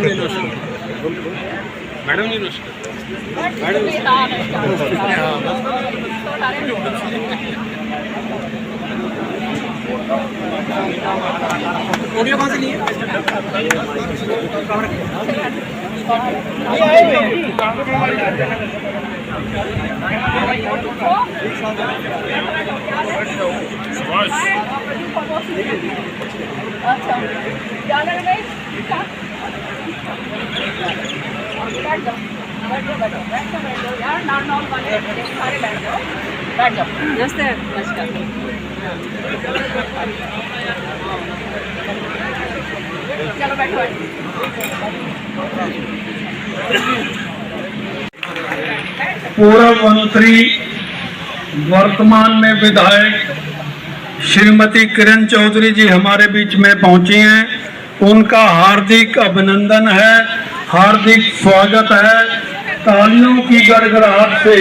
Madam जी नमस्कार। Audio कहाँ से लिए? अच्छा क्या लग रहा है? बैठ जाओ यार, नॉर्मल वाले सारे बैठ जाओ। नमस्ते, नमस्कार। चलो बैठो। पूर्व मंत्री वर्तमान में विधायक श्रीमती किरण चौधरी जी हमारे बीच में पहुंची हैं। उनका हार्दिक अभिनंदन है, हार्दिक स्वागत है। तालियों की गड़गड़ाहट से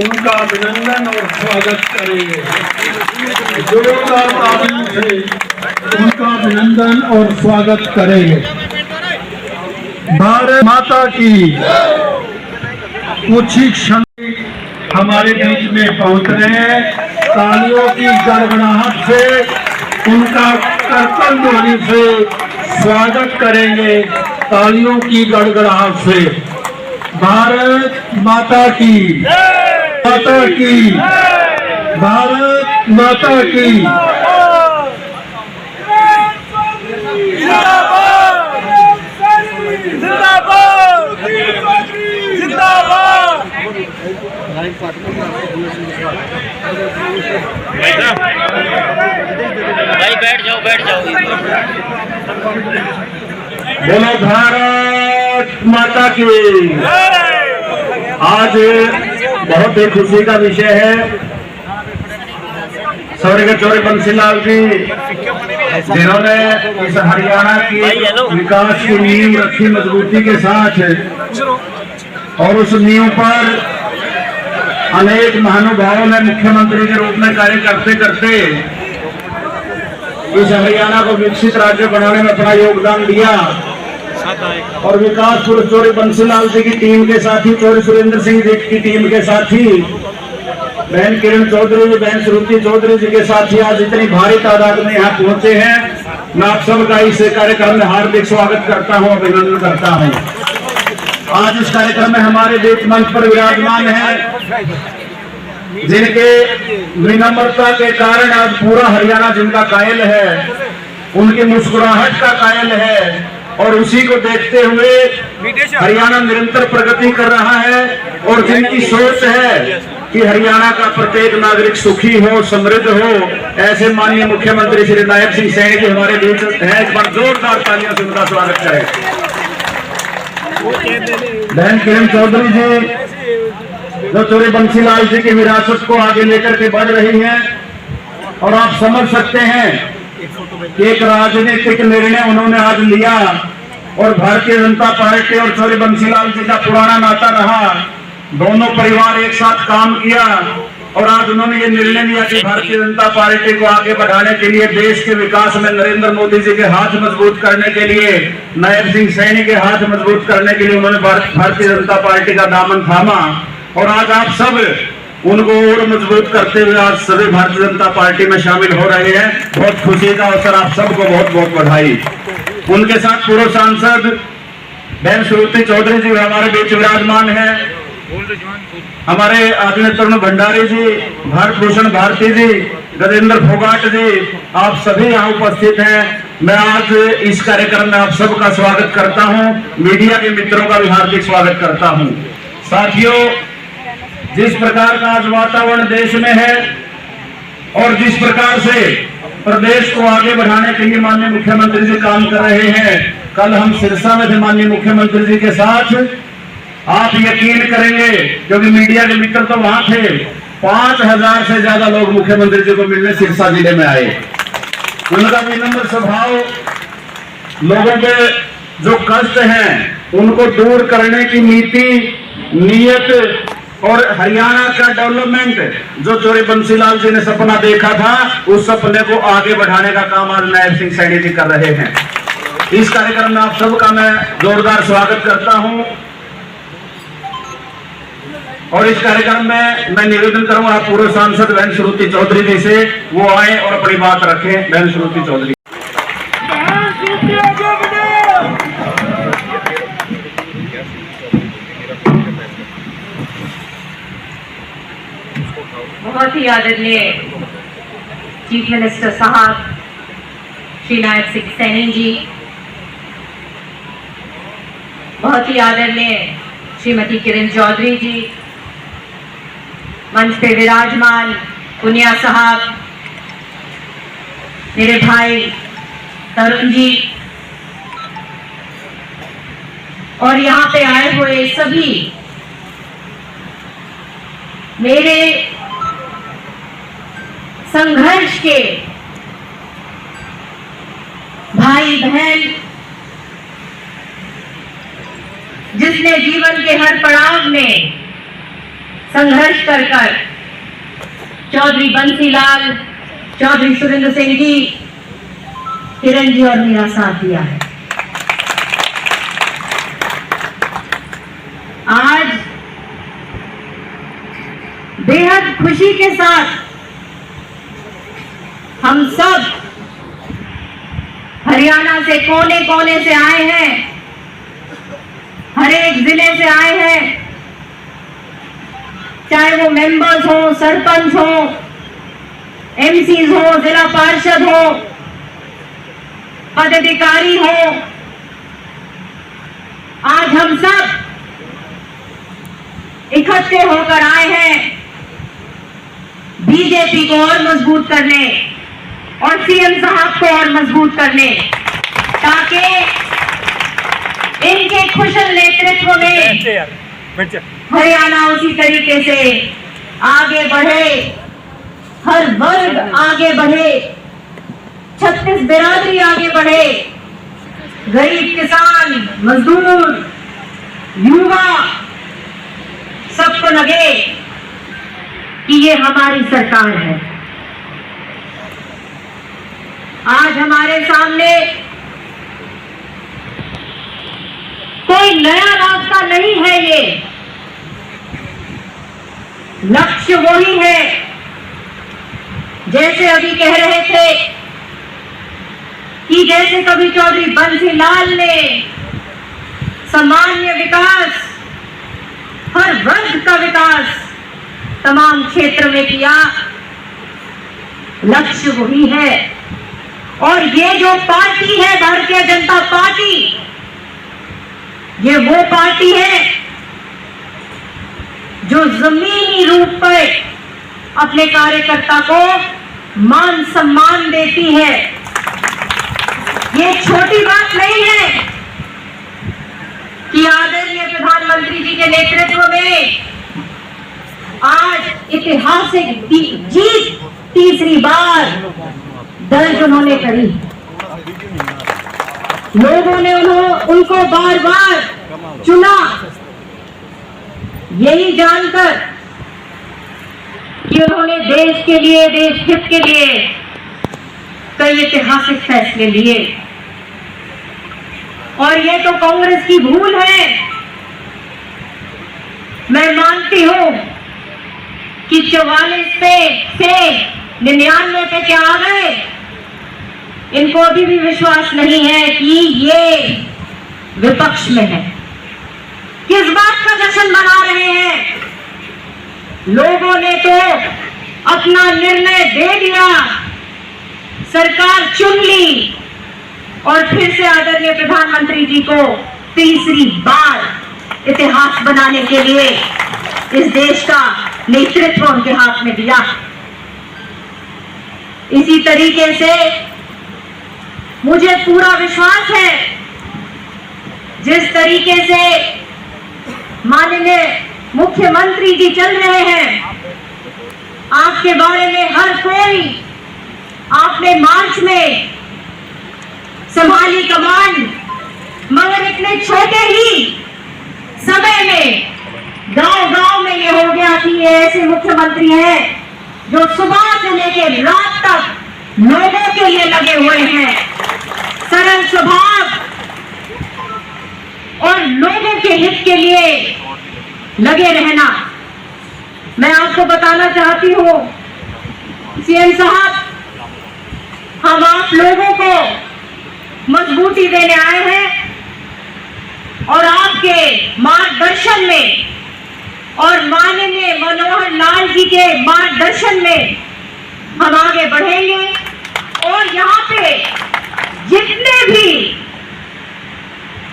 उनका अभिनंदन और स्वागत करेंगे। जोरदार तालियों से उनका अभिनंदन और स्वागत करेंगे। भारत माता की कुछ ही क्षण हमारे बीच में पहुंच रहे हैं। तालियों की गड़गड़ाहट से उनका करतल ध्वनि से स्वागत करेंगे। तालियों की गड़गड़ाहट से। भारत माता की, माता की, भारत माता की। भाई बैठ जाओ बोलो भारत माता की। आज बहुत ही खुशी का विषय है। स्वर्गीय चौधरी बंसीलाल जी जिन्होंने इस हरियाणा की विकास की नींव रखी मजबूती के साथ, और उस नींव पर अनेक महानुभावों ने मुख्यमंत्री के रूप में कार्य करते करते इस हरियाणा को विकसित राज्य बनाने में अपना योगदान दिया। और विकास पुरुष चौधरी बंसीलाल जी की टीम के साथ ही, चौधरी सुरेंद्र सिंह जी की टीम के साथ ही, बहन किरण चौधरी जी, बहन श्रुति चौधरी जी के साथ ही आज इतनी भारी तादाद में यहाँ पहुंचे हैं। मैं आप सबका इस कार्यक्रम में हार्दिक स्वागत करता हूँ, अभिनंदन करता हूँ। आज इस कार्यक्रम में हमारे बीच मंच पर विराजमान है जिनके विनम्रता के कारण आज पूरा हरियाणा जिनका कायल है, उनकी मुस्कुराहट का कायल है। और उसी को देखते हुए हरियाणा निरंतर प्रगति कर रहा है। और जिनकी सोच है कि हरियाणा का प्रत्येक नागरिक सुखी हो, समृद्ध हो, ऐसे माननीय मुख्यमंत्री श्री नायब सिंह सैनी जी हमारे बीच है। इस बार जोरदार तालियों से उनका स्वागत करें। बहन किरण चौधरी जी जो चौधरी बंसीलाल जी की विरासत को आगे लेकर के बढ़ रही हैं, और आप समझ सकते हैं कि एक राजनीतिक निर्णय उन्होंने आज लिया। और भारतीय जनता पार्टी और चौधरी बंसीलाल जी का पुराना नाता रहा, दोनों परिवार एक साथ काम किया। और आज उन्होंने ये निर्णय लिया कि भारतीय जनता पार्टी को आगे बढ़ाने के लिए, देश के विकास में नरेंद्र मोदी जी के हाथ मजबूत करने के लिए, नायब सिंह सैनी के हाथ मजबूत करने के लिए उन्होंने भारतीय जनता पार्टी का दामन थामा। और आज आप सब उनको और मजबूत करते हुए आज सभी भारतीय जनता पार्टी में शामिल हो रहे हैं। बहुत खुशी का अवसर, आप सबको बहुत बहुत बधाई। उनके साथ पूर्व सांसद बहन श्रुति चौधरी जी हमारे बीच विराजमान है। हमारे आदरणीय तरुण भंडारी जी, भारत भूषण भारती जी, गजेंद्र फोगाट जी, आप सभी यहाँ उपस्थित हैं। मैं आज इस कार्यक्रम में आप सबका स्वागत करता हूँ। मीडिया के मित्रों का भी हार्दिक स्वागत करता हूँ। साथियों, जिस प्रकार का आज वातावरण देश में है और जिस प्रकार से प्रदेश को आगे बढ़ाने के लिए माननीय मुख्यमंत्री जी काम कर रहे हैं, कल हम सिरसा में थे माननीय मुख्यमंत्री जी के साथ। आप यकीन करेंगे, क्योंकि मीडिया के मित्र तो वहां थे, 5000 से ज्यादा लोग मुख्यमंत्री जी को मिलने सिरसा जिले में आए। उनका विनम्र स्वभाव, लोगों के जो कष्ट हैं उनको दूर करने की नीति, नियत और हरियाणा का डेवलपमेंट जो चौधरी बंसीलाल जी ने सपना देखा था, उस सपने को आगे बढ़ाने का काम आज नायब सिंह सैनी जी कर रहे हैं। इस कार्यक्रम में आप सबका मैं जोरदार स्वागत करता हूं और इस कार्यक्रम में मैं निवेदन करूंगा पूर्व सांसद बहन श्रुति चौधरी जी से वो आए और अपनी बात रखें। बहन श्रुति चौधरी। बहुत ही आदरणीय चीफ मिनिस्टर साहब श्री नायब सिंह सैनी जी, बहुत ही आदरणीय श्रीमती किरण चौधरी जी, मंच पे विराजमान पुनिया साहब, मेरे भाई तरुण जी और यहाँ पे आए हुए सभी मेरे संघर्ष के भाई बहन, जिसने जीवन के हर पड़ाव में संघर्ष कर चौधरी बंसीलाल, चौधरी सुरेंद्र सिंह जी, किरण जी और मेरा साथ दिया है। आज बेहद खुशी के साथ हम सब हरियाणा से कोने कोने से आए हैं, हर एक जिले से आए हैं, चाहे वो मेंबर्स हो, सरपंच हो, एमसीज हो, जिला पार्षद हो, पदाधिकारी हो। आज हम सब इकट्ठे होकर आए हैं बीजेपी को और मजबूत करने और सीएम साहब को और मजबूत करने, ताकि इनके कुशल नेतृत्व में हरियाणा उसी तरीके से आगे बढ़े, हर वर्ग आगे बढ़े, छत्तीस बिरादरी आगे बढ़े, गरीब किसान, मजदूर, युवा, सबको लगे कि ये हमारी सरकार है। आज हमारे सामने कोई नया रास्ता नहीं है, ये लक्ष्य वही है। जैसे अभी कह रहे थे कि जैसे कभी चौधरी बंसीलाल ने सामान्य विकास, हर वर्ग का विकास तमाम क्षेत्र में किया, लक्ष्य वही है। और ये जो पार्टी है भारतीय जनता पार्टी, ये वो पार्टी है जो जमीनी रूप पर अपने कार्यकर्ता को मान सम्मान देती है। ये छोटी बात नहीं है कि आदरणीय प्रधानमंत्री जी के नेतृत्व में आज ऐतिहासिक जीत तीसरी बार दर्ज उन्होंने करी। लोगों ने उनको बार बार चुना, यही जानकर कि उन्होंने देश के लिए, देश हित के लिए कई ऐतिहासिक फैसले लिए। और ये तो कांग्रेस की भूल है। मैं मानती हूं कि 44 पे से 99 पे क्या आ गए, इनको अभी भी विश्वास नहीं है कि ये विपक्ष में है। किस बात का जश्न मना रहे हैं? लोगों ने तो अपना निर्णय दे दिया, सरकार चुन ली और फिर से आदरणीय प्रधानमंत्री जी को तीसरी बार इतिहास बनाने के लिए इस देश का नेतृत्व उनके हाथ में दिया। इसी तरीके से मुझे पूरा विश्वास है, जिस तरीके से माननीय मुख्यमंत्री जी चल रहे हैं, आपके बारे में हर कोई, आपने मार्च में संभाली कमान, मगर इतने छोटे ही समय में गांव-गांव में ये हो गया कि ये ऐसे मुख्यमंत्री हैं जो सुबह से लेकर रात तक लोगों के लिए लगे हुए हैं। सरल स्वभाव, और लोगों के हित के लिए लगे रहना। मैं आपको बताना चाहती हूँ सीएम साहब, हम आप लोगों को मजबूती देने आए हैं और आपके मार्गदर्शन में और माननीय मनोहर लाल जी के मार्गदर्शन में हम आगे बढ़ेंगे। और यहाँ पे जितने भी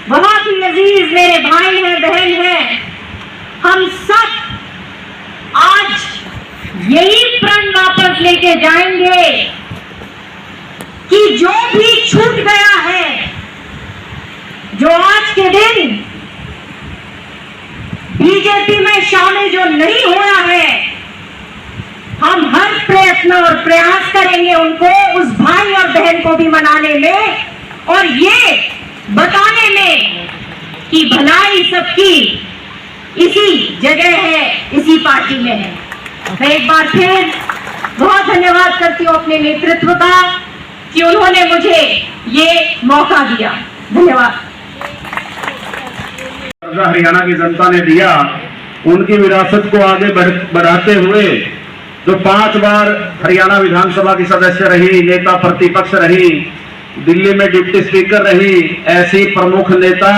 बहुत ही अजीज मेरे भाई हैं, बहन हैं, हम सब आज यही प्रण वापस लेके जाएंगे कि जो भी छूट गया है, जो आज के दिन बीजेपी में शामिल जो नहीं हुआ है, हम हर प्रयत्न और प्रयास करेंगे उनको, उस भाई और बहन को भी मनाने में और ये बताने में कि भलाई सबकी इसी जगह है, इसी पार्टी में है। मैं एक बार फिर बहुत धन्यवाद करती हूँ अपने नेतृत्व का कि उन्होंने मुझे ये मौका दिया। धन्यवाद। हरियाणा की जनता ने दिया, उनकी विरासत को आगे बढ़ाते हुए जो 5 बार हरियाणा विधानसभा की सदस्य रही, नेता प्रतिपक्ष रही, दिल्ली में डिप्टी स्पीकर रही, ऐसी प्रमुख नेता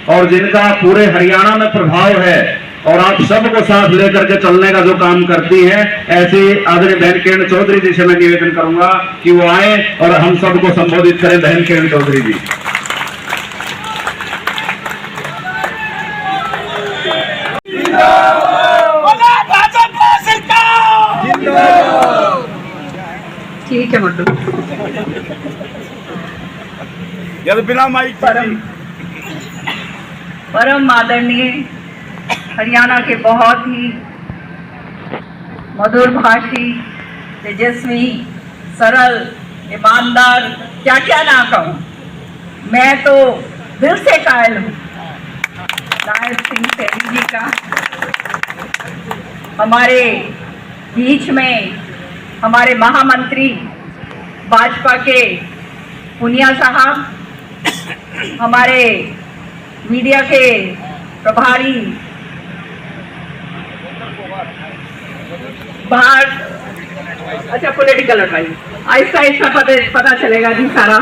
और जिनका पूरे हरियाणा में प्रभाव है और आप सबको साथ लेकर के चलने का जो काम करती है, ऐसी आदरणीय बहन किरण चौधरी जी से मैं निवेदन करूंगा कि वो आए और हम सबको संबोधित करें। बहन किरण चौधरी जी। ठीक है मट्टू। बिना माइक परम आदरणीय हरियाणा के बहुत ही मधुर भाषी, तेजस्वी, सरल, ईमानदार, क्या क्या ना कहूँ, मैं तो दिल से कायल हूँ नायब सिंह सैनी जी का। हमारे बीच में हमारे महामंत्री भाजपा के पुनिया साहब, हमारे मीडिया के प्रभारी बाहर, अच्छा पॉलिटिकल एडवाइस, आहिस्ता आहिस्ता पता चलेगा जी सारा,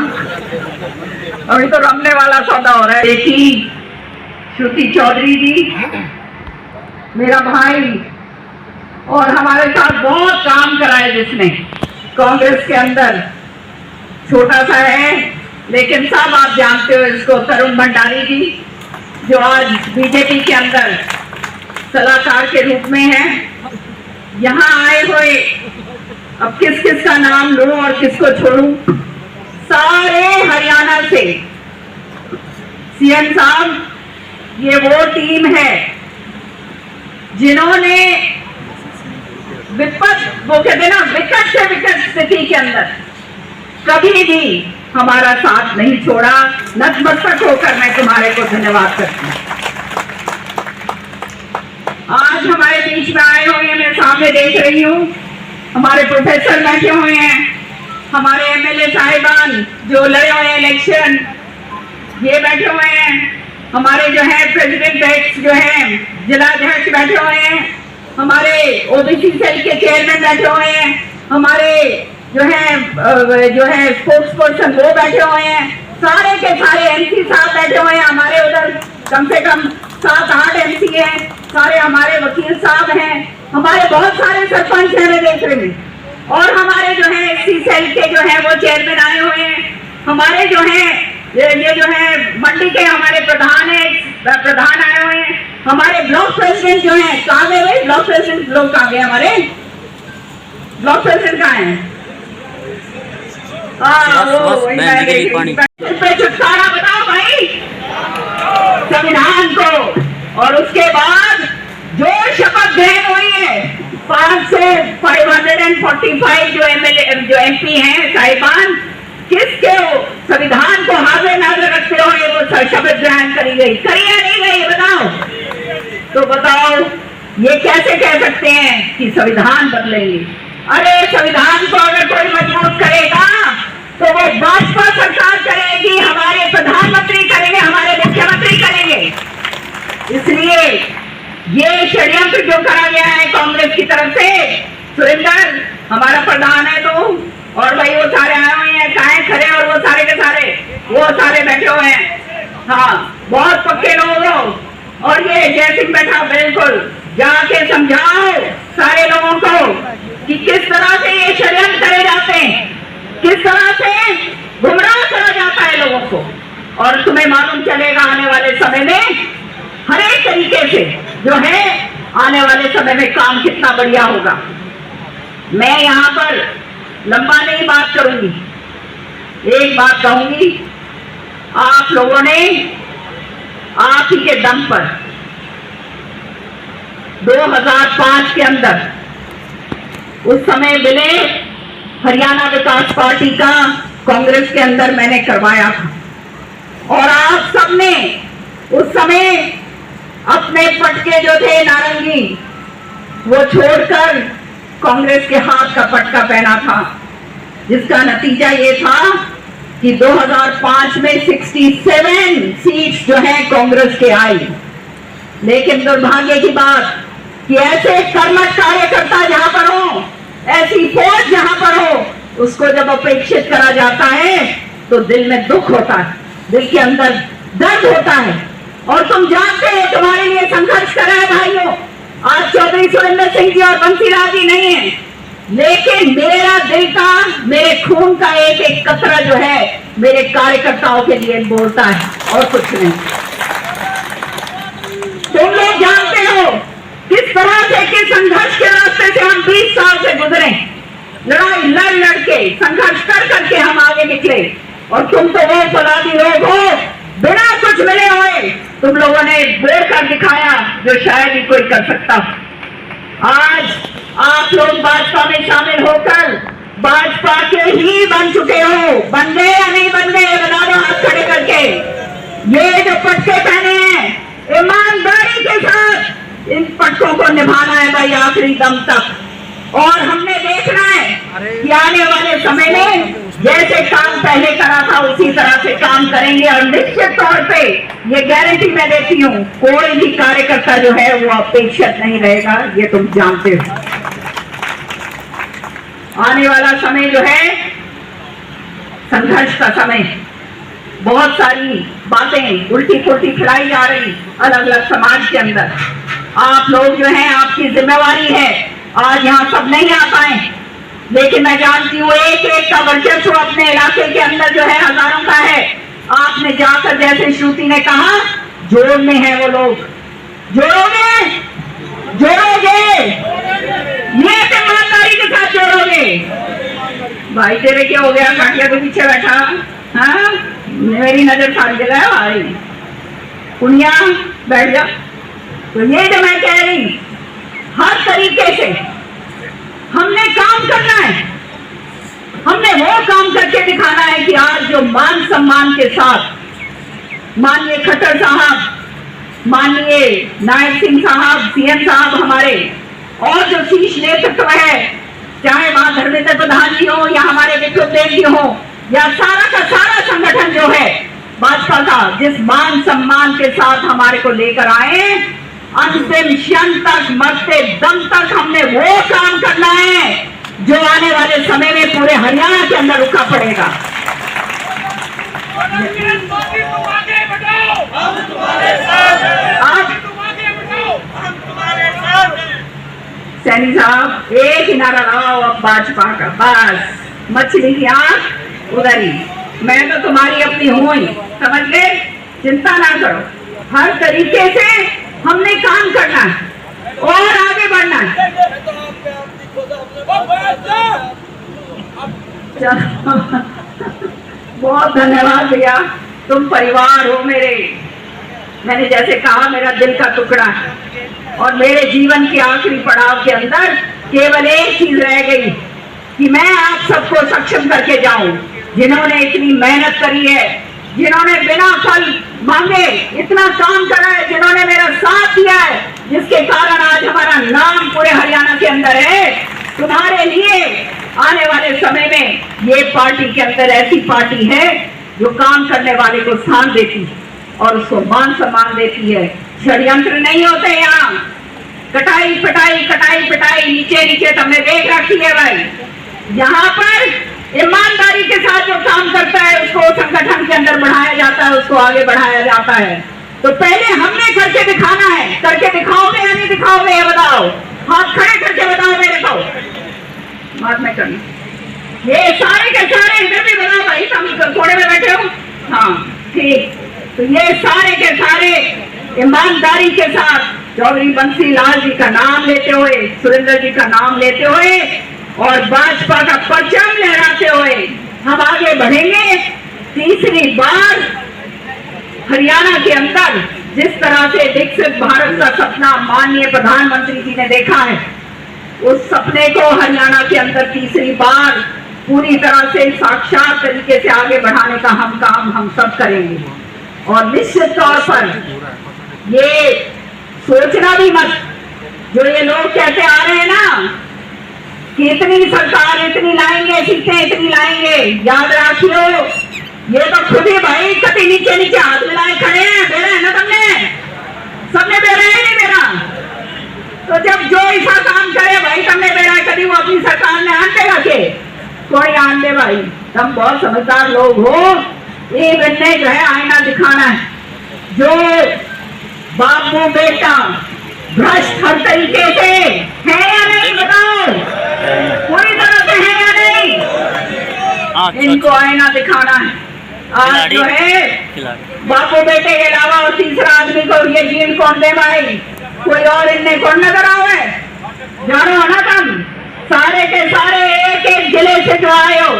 अभी तो रमने वाला सौदा हो रहा है। देखी श्रुति चौधरी जी, मेरा भाई और हमारे साथ बहुत काम करा है, जिसने कांग्रेस के अंदर छोटा सा है लेकिन सब आप जानते हो इसको, तरुण भंडारी जी, जो आज बीजेपी के अंदर सलाहकार के रूप में है। यहाँ आए हुए, अब किस किस का नाम लूं और किसको छोड़ूं, सारे हरियाणा से। सीएम साहब, ये वो टीम है जिन्होंने वो कहते हैं ना, विकट से विकट स्थिति के अंदर कभी भी हमारा साथ नहीं छोड़ा। नतमस्तक होकर मैं तुम्हारे को धन्यवाद करती हूँ। आज हमारे बीच में आए हुए हैं, मैं सामने देख रही हूँ हमारे प्रोफेसर बैठे हुए हैं, हमारे एमएलए साहिबान जो लड़े हुए हैं इलेक्शन, ये बैठे हुए हैं, हमारे जो है प्रेसिडेंट जो है जिला अध्यक्ष बैठे हुए हैं, हमारे ओबीसी सेल के चेयरमैन बैठे हुए हैं, हमारे जो है स्पोर्ट्स पर्सन वो बैठे हुए हैं, सारे के सारे एमसी साहब बैठे हुए हैं, हमारे उधर कम से कम 7-8 एमसी हैं, सारे हमारे वकील साहब हैं, हमारे बहुत सारे सरपंच हैं मैं देख रही हूँ, और हमारे जो है एससी सेल के जो है वो चेयरमैन आए हुए हैं, हमारे जो है ये जो है मंडी के हमारे प्रधान आए हुए हैं, हमारे ब्लॉक प्रेसिडेंट जो है, कहाँ गए भाई ब्लॉक प्रेसिडेंट लोग, कहाँ गए हमारे ब्लॉक प्रेसिडेंट कहाँ है? छुटकारा बताओ भाई संविधान को, और उसके बाद जो शपथ ग्रहण हुई है 5 से 545 जो एमएलए जो एमपी हैं साहिबान, किसके संविधान को हाजिर नाजिर रखते हो ये वो शपथ ग्रहण करी गई, करी या नहीं गई बताओ? तो बताओ ये कैसे कह सकते हैं कि संविधान बदलेंगे? अरे संविधान को अगर कोई मजबूत करेगा तो वो भाजपा सरकार करेगी, हमारे प्रधानमंत्री करेंगे, हमारे मुख्यमंत्री करेंगे। इसलिए ये षड्यंत्र जो करा गया है कांग्रेस की तरफ से, सुरेंद्र हमारा प्रधान है तो, और भाई वो सारे आए हुए हैं, काहे खड़े, और वो सारे के सारे वो सारे बैठे हुए हैं। हाँ, बहुत पक्के लोग हो। और ये जयसिंह बैठा, बिल्कुल जाके समझाओ सारे लोगों को कि किस तरह से ये षड्यंत्र करे जाते हैं, किस तरह से गुमराह करा जाता है लोगों को। और तुम्हें मालूम चलेगा आने वाले समय में हर एक तरीके से जो है आने वाले समय में काम कितना बढ़िया होगा। मैं यहाँ पर लंबा नहीं बात करूंगी, एक बात कहूंगी। आप लोगों ने आप ही के दम पर 2005 के अंदर उस समय विलय हरियाणा विकास पार्टी का कांग्रेस के अंदर मैंने करवाया था, और आप सबने उस समय अपने पटके जो थे नारंगी वो छोड़कर कांग्रेस के हाथ का पटका पहना था, जिसका नतीजा ये था कि 2005 में 67 सीट्स जो है कांग्रेस के आई। लेकिन दुर्भाग्य की बात कि ऐसे कर्मठ कार्यकर्ता जहां पर हो, ऐसी फौज जहां पर हो, उसको जब अपेक्षित करा जाता है तो दिल में दुख होता है, दिल के अंदर दर्द होता है। और तुम जानते हो तुम्हारे लिए संघर्ष कर रहे हैं भाइयों, आज चौधरी सुरेंद्र सिंह जी और बंसीलाल जी नहीं है, लेकिन मेरा दिल का, मेरे खून का एक एक कतरा जो है मेरे कार्यकर्ताओं के लिए बोलता है, और कुछ नहीं। तुम लोग जानते हो किस तरह से कि संघर्ष के रास्ते से हम 20 साल से गुजरे, लड़ाई लड़ लड़ के, संघर्ष कर करके हम आगे निकले। और तुम तो वो फौलादी लोग हो, बिना कुछ मिले हुए तुम लोगों ने बोल कर दिखाया जो शायद ही कोई कर सकता। आज आप लोग भाजपा में शामिल होकर भाजपा के ही बन चुके हो। बन गए या नहीं बन गए, बता दो हाथ खड़े करके। ये जो पटके पहने हैं, ईमानदारी के साथ इन पटकों को निभाना है भाई आखिरी दम तक। और हमने देखना है कि आने वाले समय में जैसे काम पहले करा था उसी तरह से काम करेंगे। और निश्चित तौर पे ये गारंटी मैं देती हूँ, कोई भी कार्यकर्ता जो है वो अपेक्षित नहीं रहेगा, ये तुम जानते हो। आने वाला समय जो है संघर्ष का समय, बहुत सारी बातें उल्टी पुल्टी खिलाई जा रही अलग अलग समाज के अंदर। आप लोग जो हैं, आपकी जिम्मेवारी है, आज यहाँ सब नहीं आ पाए, लेकिन मैं जानती हूँ एक एक का वर्चस्व अपने इलाके के अंदर जो है हजारों का है। आपने जाकर, जैसे श्रुति ने कहा, जोड़ने हैं वो लोग। जोड़ोगे, जोड़ोगे, ये ईमानदारी के साथ जोड़ोगे। भाई तेरे क्या हो गया, काटिया के पीछे बैठा? हाँ, मेरी नजर सारी जगह है भाई, पुनिया बैठ जा। तो ये जो मैं कह रही, हर तरीके से हमने काम करना है, हमने वो काम करके दिखाना है कि आज जो मान सम्मान के साथ माननीय खट्टर साहब, माननीय नायब सिंह साहब, सीएम साहब हमारे, और जो शीर्ष नेतृत्व है, चाहे वहां धर्मेंद्र प्रधान जी हो या हमारे विक्रम देव जी हो, या सारा का सारा संगठन जो है भाजपा का, जिस मान सम्मान के साथ हमारे को लेकर आए, अंतिम क्षण तक, मरते दम तक हमने वो काम करना है जो आने वाले समय में पूरे हरियाणा के अंदर रुका पड़ेगा। सैनी साहब, एक ही नारा लगाओ अब भाजपा का, बस मछली की आंख उधर ही। मैं तो तुम्हारी अपनी हूं ही, समझ गए? चिंता ना करो, हर तरीके से हमने काम करना है और आगे बढ़ना है। बहुत धन्यवाद भैया, तुम परिवार हो मेरे। मैंने जैसे कहा, मेरा दिल का टुकड़ा है, और मेरे जीवन के आखिरी पड़ाव के अंदर केवल एक चीज रह गई कि मैं आप सबको सक्षम करके जाऊं, जिन्होंने इतनी मेहनत करी है, जिन्होंने बिना फल मांगे इतना काम करा है, जिन्होंने मेरा साथ दिया है, जिसके कारण आज हमारा नाम पूरे हरियाणा के अंदर है। तुम्हारे लिए आने वाले समय में ये पार्टी के अंदर ऐसी पार्टी है जो काम करने वाले को स्थान देती है और उसको मान सम्मान देती है। षड्यंत्र नहीं होते यहाँ, कटाई पिटाई कटाई पिटाई नीचे नीचे तो हमने देख रखी है भाई। यहाँ पर ईमानदारी के साथ जो काम करता है उसको संगठन के अंदर बढ़ाया जाता है, उसको आगे बढ़ाया जाता है। तो पहले हमने करके दिखाना है। करके दिखाओगे या नहीं दिखाओगे ये बताओ, हाथ खड़े करके बताओ मेरे को। बात में करना ये सारे के सारे इधर भी बताओ भाई, तुम कोने में बैठे हो। हाँ ठीक, तो ये सारे के सारे ईमानदारी के साथ चौधरी बंसी लाल जी का नाम लेते हुए, सुरेंद्र जी का नाम लेते हुए और भाजपा का परचम लहराते हुए हम आगे बढ़ेंगे। तीसरी बार हरियाणा के अंदर जिस तरह से विकसित भारत का सपना माननीय प्रधानमंत्री जी ने देखा है, उस सपने को हरियाणा के अंदर तीसरी बार पूरी तरह से साक्षात तरीके से आगे बढ़ाने का काम हम सब करेंगे। और निश्चित तौर पर ये सोचना भी मत, जो ये लोग कहते आ रहे हैं ना कि इतनी सरकार इतनी लाएंगे, सीटें इतनी लाएंगे, याद रखियो ये तो खुद ही भाई कभी नीचे नीचे हाथ मिलाए खड़े हैं। बेरा है ना तुमने, सबने बेरा है नहीं बेरा। तो जब जो ऐसा काम करे भाई तुमने बेरा कभी वो अपनी सरकार ने आन देगा के कोई आन दे भाई। तुम बहुत समझदार लोग हो। ये बनने जो है आईना दिखाना है, जो बाबू बेटा भ्रष्ट हर तरीके से है या नहीं बताओ, पूरी तरह से है या नहीं, इनको आईना दिखाना है। आज जो है बापू बेटे के अलावा और तीसरा आदमी को ये जीन कौन दे भाई, कोई और इनमें कौन नजर आओ। जानो ना तुम सारे के सारे एक एक जिले से जो आए हो,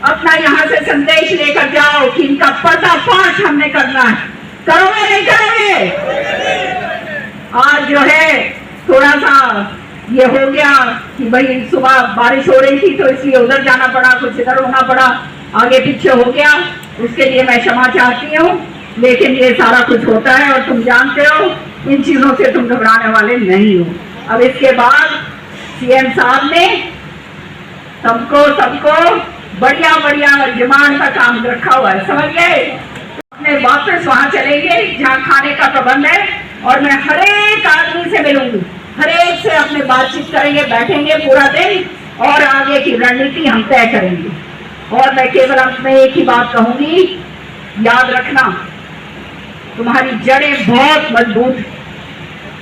अपना यहाँ से संदेश लेकर जाओ कि इनका पर्दाफाश हमने करना है। करोगे नहीं करोगे? आज जो है थोड़ा सा ये हो गया कि भाई सुबह बारिश हो रही थी तो इसलिए उधर जाना पड़ा, कुछ इधर होना पड़ा, आगे पीछे हो गया, उसके लिए मैं क्षमा चाहती हूँ। लेकिन ये सारा कुछ होता है और तुम जानते हो, इन चीजों से तुम घबराने वाले नहीं हो। अब इसके बाद सीएम साहब ने सबको बढ़िया बढ़िया डिमांड का काम रखा हुआ है, समझ गए। अपने वापस वहां चलेंगे जहाँ खाने का प्रबंध है और मैं हर एक आदमी से मिलूंगी, हर एक से अपने बातचीत करेंगे, बैठेंगे पूरा दिन और आगे की रणनीति हम तय करेंगे। और मैं केवल अंत में एक ही बात कहूंगी, याद रखना तुम्हारी जड़ें बहुत मजबूत हैं।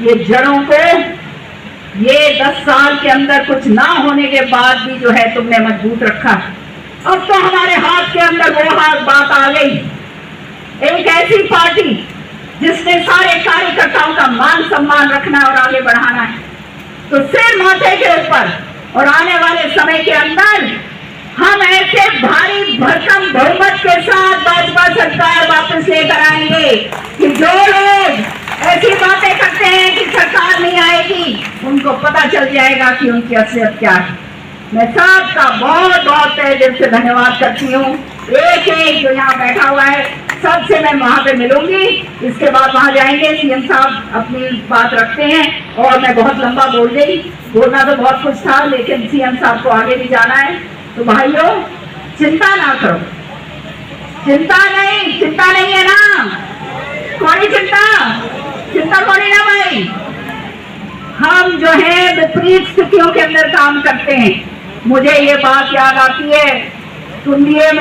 ये जड़ों को ये 10 साल के अंदर कुछ ना होने के बाद भी जो है तुमने मजबूत रखा। अब तो हमारे हाथ के अंदर वो बात आ गई, एक ऐसी पार्टी जिसने सारे कार्यकर्ताओं का मान सम्मान रखना और आगे बढ़ाना है। तो सिर माथे के ऊपर और आने वाले समय के अंदर हम ऐसे भारी भरकम बहुमत के साथ भाजपा सरकार वापस लेकर आएंगे कि जो लोग ऐसी बातें करते हैं कि सरकार नहीं आएगी, उनको पता चल जाएगा कि उनकी असलियत क्या है। मैं सबका बहुत बहुत तहे दिल से धन्यवाद करती हूँ। एक एक जो यहाँ बैठा हुआ है सबसे मैं वहाँ पे मिलूंगी। इसके बाद वहाँ जाएंगे, सीएम साहब अपनी बात रखते हैं और मैं बहुत लंबा बोल गई, बोलना तो बहुत कुछ था लेकिन सीएम साहब को आगे भी जाना है। तो भाइयों चिंता ना करो, चिंता नहीं है ना, कोई चिंता कोई ना भाई। हम जो है विपरीत स्थितियों के अंदर काम करते हैं। मुझे ये बात याद आती है, सुनिए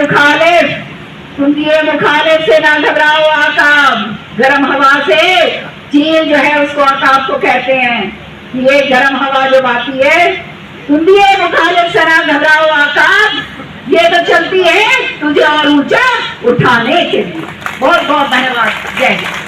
मुखालिफ से ना घबराओ आकाब, गर्म हवा से चील जो है उसको आकाब को कहते हैं। ये गर्म हवा जो आती है, सुनिए मुखालिफ से ना घबराओ आकाब, ये तो चलती है तुझे और ऊंचा उठाने के लिए। बहुत बहुत धन्यवाद, जय हिंद।